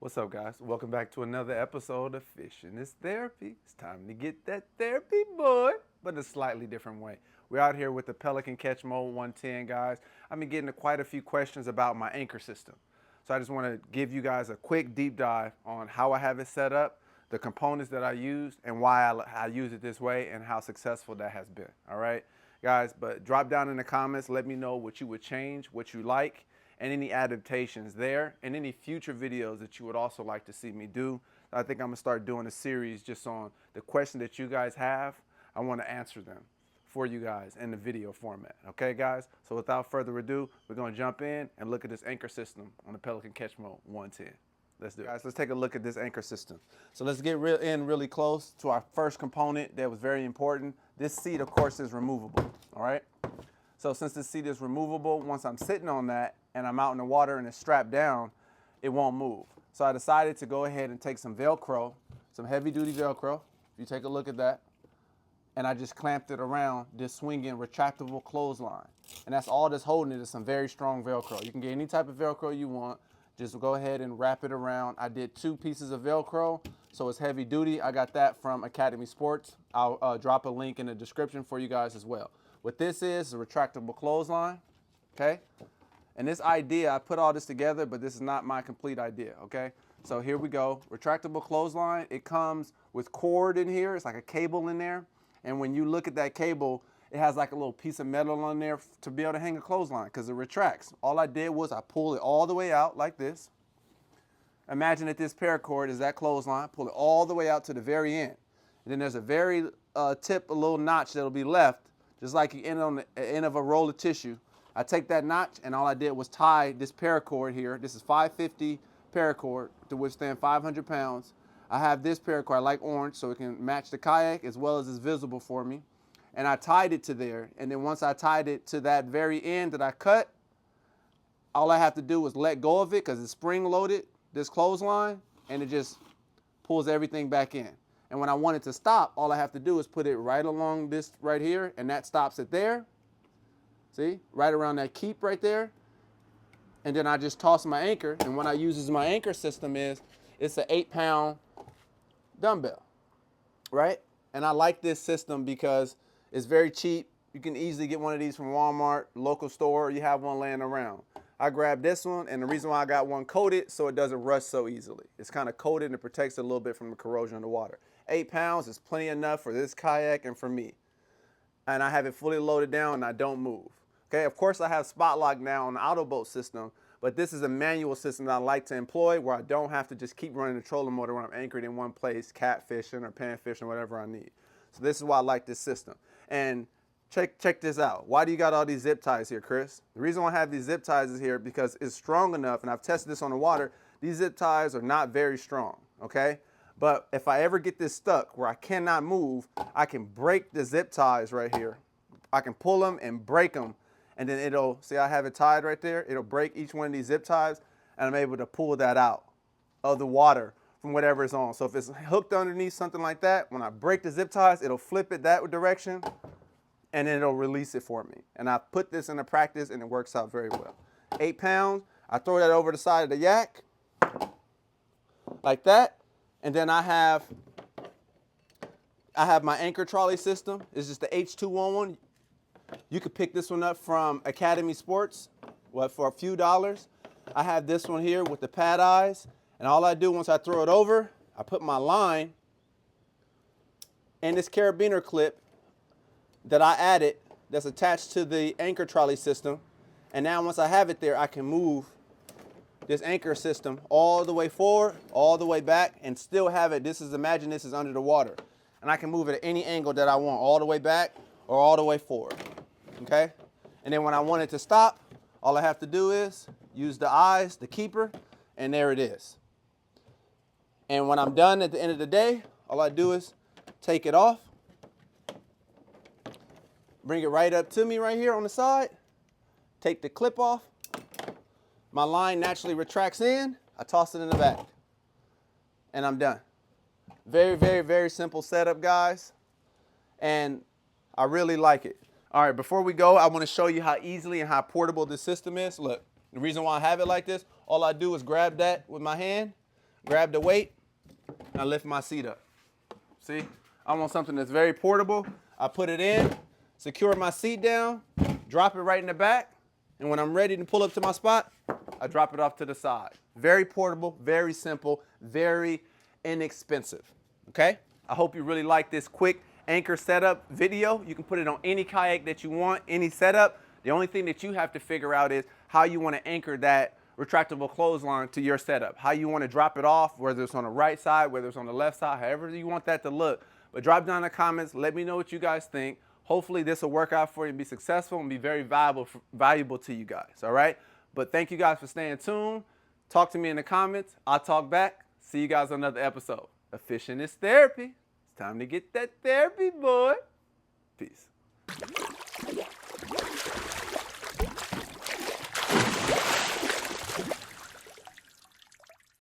What's up, guys? Welcome back to another episode of Fishing is Therapy. It's time to get that therapy, boy, but in a slightly different way. We're out here with the Pelican Catch Mode 110, guys. I've been getting quite a few questions about my anchor system. So I just want to give you guys a quick deep dive on how I have it set up, the components that I use, and why I use it this way, and how successful that has been, all right? Guys, but drop down in the comments, let me know what you would change, what you like, and any adaptations there, and any future videos that you would also like to see me do. I think I'm gonna start doing a series just on the questions that you guys have. I wanna answer them for you guys in the video format, okay guys? So without further ado, we're gonna jump in and look at this anchor system on the Pelican Catch Mode 110. Let's do it. Guys, let's take a look at this anchor system. So let's get in really close to our first component that was very important. This seat, of course, is removable, all right? So since this seat is removable, once I'm sitting on that and I'm out in the water and it's strapped down, it won't move. So I decided to go ahead and take some Velcro, some heavy duty Velcro. If you take a look at that, and I just clamped it around this swinging retractable clothesline. And that's all that's holding it is some very strong Velcro. You can get any type of Velcro you want. Just go ahead and wrap it around. I did 2 pieces of Velcro, so it's heavy duty. I got that from Academy Sports. I'll drop a link in the description for you guys as well. What this is a retractable clothesline, okay? And this idea, I put all this together, but this is not my complete idea, okay? So here we go, retractable clothesline. It comes with cord in here. It's like a cable in there. And when you look at that cable, it has like a little piece of metal on there to be able to hang a clothesline because it retracts. All I did was I pulled it all the way out like this. Imagine that this paracord is that clothesline. Pull it all the way out to the very end. And then there's a very a little notch that'll be left, just like you end on the end of a roll of tissue. I take that notch and all I did was tie this paracord here. This is 550 paracord to withstand 500 pounds. I have this paracord, I like orange, so it can match the kayak as well as it's visible for me. And I tied it to there. And then once I tied it to that very end that I cut, all I have to do was let go of it because it's spring loaded, this clothesline, and it just pulls everything back in. And when I want it to stop, all I have to do is put it right along this right here, and that stops it there. See, right around that keep right there. And then I just toss my anchor, and what I use as my anchor system is, it's an 8-pound dumbbell, right? And I like this system because it's very cheap. You can easily get one of these from Walmart, local store, or you have one laying around. I grabbed this one, and the reason why I got one coated, so it doesn't rust so easily. It's kind of coated and it protects it a little bit from the corrosion of the water. 8 pounds is plenty enough for this kayak and for me. And I have it fully loaded down and I don't move. Okay, of course I have spot lock now on the auto boat system, but this is a manual system that I like to employ where I don't have to just keep running the trolling motor when I'm anchored in one place, catfishing or panfishing, whatever I need. So this is why I like this system. And check this out. Why do you got all these zip ties here, Chris? The reason why I have these zip ties is here because it's strong enough, and I've tested this on the water, these zip ties are not very strong, okay? But if I ever get this stuck where I cannot move, I can break the zip ties right here. I can pull them and break them, and then it'll, see I have it tied right there, it'll break each one of these zip ties, and I'm able to pull that out of the water from whatever it's on. So if it's hooked underneath something like that, when I break the zip ties, it'll flip it that direction, and then it'll release it for me. And I put this into practice, and it works out very well. 8 pounds, I throw that over the side of the yak, like that, and then I have my anchor trolley system. It's just the H211 one. You could pick this one up from Academy Sports, for a few dollars. I have this one here with the pad eyes, and all I do once I throw it over, I put my line and this carabiner clip that I added that's attached to the anchor trolley system. And now once I have it there, I can move this anchor system all the way forward, all the way back, and still have it. Imagine this is under the water. And I can move it at any angle that I want, all the way back or all the way forward, okay? And then when I want it to stop, all I have to do is use the eyes, the keeper, and there it is. And when I'm done at the end of the day, all I do is take it off, bring it right up to me right here on the side, take the clip off, my line naturally retracts in, I toss it in the back, and I'm done. Very, very, very simple setup, guys, and I really like it. All right, before we go, I want to show you how easily and how portable this system is. Look, the reason why I have it like this, all I do is grab that with my hand, grab the weight, and I lift my seat up. See, I want something that's very portable. I put it in, secure my seat down, drop it right in the back, and when I'm ready to pull up to my spot, I drop it off to the side. Very portable, very simple, very inexpensive, okay? I hope you really like this quick anchor setup video. You can put it on any kayak that you want, any setup. The only thing that you have to figure out is how you want to anchor that retractable clothesline to your setup, how you want to drop it off, whether it's on the right side, whether it's on the left side, however you want that to look. But drop down in the comments, let me know what you guys think. Hopefully this will work out for you and be successful and be very valuable to you guys, all right? But thank you guys for staying tuned. Talk to me in the comments. I'll talk back. See you guys on another episode of Fishing is Therapy. It's time to get that therapy, boy. Peace.